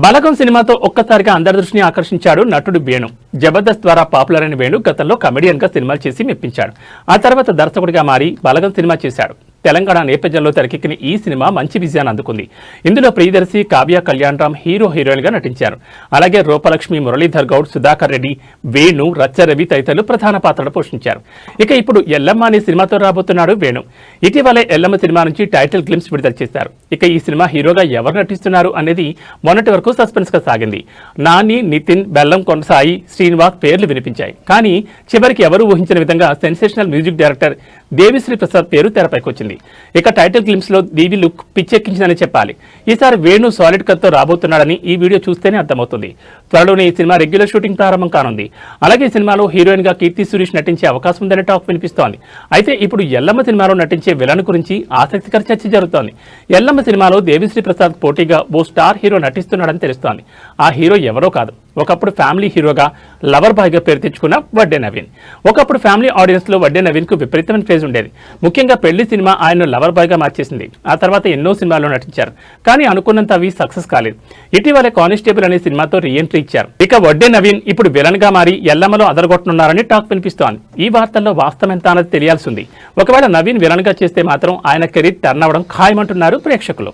బలగం సినిమాతో ఒక్కసారిగా అందరి దృష్టిని ఆకర్షించాడు నటుడు వేణు. జబర్దస్త్ ద్వారా పాపులర్ అయిన వేణు గతంలో కమెడియన్ గా సినిమాలు చేసి మెప్పించాడు. ఆ తర్వాత దర్శకుడిగా మారి బలగం సినిమా చేశాడు. తెలంగాణ నేపథ్యంలో తెరకెక్కిన ఈ సినిమా మంచి విజయాన్ని అందుకుంది. ఇందులో ప్రియదర్శి, కావ్య కళ్యాణ్ రామ్ హీరో హీరోయిన్ గా నటించారు. అలాగే రూపలక్ష్మి, మురళీధర్ గౌడ్, సుధాకర్ రెడ్డి, వేణు, రచ్చరవి తదితరులు ప్రధాన పాత్రలు పోషించారు. ఇక ఇప్పుడు ఎల్లమ్మ అనే సినిమాతో రాబోతున్నాడు వేణు. ఇటీవలే ఎల్లమ్మ సినిమా నుంచి టైటిల్ గ్లింప్స్ విడుదల చేశారు. ఇక ఈ సినిమా హీరోగా ఎవరు నటిస్తున్నారు అనేది మొన్నటి వరకు సస్పెన్స్ గా సాగింది. నాని, నితిన్, బెల్లం కొండసాయి, శ్రీనివాస్ పేర్లు వినిపించాయి. కానీ చివరికి ఎవరు ఊహించిన విధంగా sensational music director Devi Sri Prasad పేరు తెరపైకి వచ్చింది. ఇక టైటిల్ గ్లింప్స్ లో దీవి లుక్ పిచ్చెక్కించిందని చెప్పాలి. ఈసారి వేణు సాలిడ్ కట్ తో రాబోతున్నాడని ఈ వీడియో చూస్తేనే అర్థమవుతుంది. త్వరలోనే ఈ సినిమా రెగ్యులర్ షూటింగ్ ప్రారంభం కానుంది. అలాగే ఈ సినిమాలో హీరోయిన్ గా కీర్తి సురేష్ నటించే అవకాశం ఉందనే టాక్ వినిపిస్తోంది. అయితే ఇప్పుడు ఎల్లమ్మ సినిమాలో నటించే విలన్ గురించి ఆసక్తికర చర్చ జరుగుతోంది. ఎల్లమ్మ సినిమాలో దేవిశ్రీ ప్రసాద్ పోటీగా ఓ స్టార్ హీరో నటిస్తున్నాడని తెలుస్తోంది. ఆ హీరో ఎవరో కాదు, ఒకప్పుడు ఫ్యామిలీ హీరోగా లవర్ బాయ్ గా పేరు తెచ్చుకున్న వడ్డే నవీన్. ఒకప్పుడు ఫ్యామిలీ ఆడియన్స్ లో వడ్డే నవీన్ కు విపరీతమైన క్రేజ్ ఉండేది. ముఖ్యంగా పెళ్లి సినిమా ఆయన్ను లవర్ బాయ్ గా మార్చేసింది. ఆ తర్వాత ఎన్నో సినిమాల్లో నటించారు. కానీ అనుకున్నంత అవి సక్సెస్ కాలేదు. ఇటీవలే కానిస్టేబుల్ అనే సినిమాతో రీఎంట్రీ ఇచ్చారు. ఇక వడ్డే నవీన్ ఇప్పుడు విలన్ గా మారి ఎల్లమ్మలో అదరగొట్టనున్నారని టాక్ వినిపిస్తోంది. ఈ వార్తల్లో వాస్తవం ఎంత అన్నది తెలియాల్సి ఉంది. ఒకవేళ నవీన్ విలన్ గా చేస్తే మాత్రం ఆయన కెరీర్ టర్న్ అవ్వడం ఖాయమంటున్నారు ప్రేక్షకులు.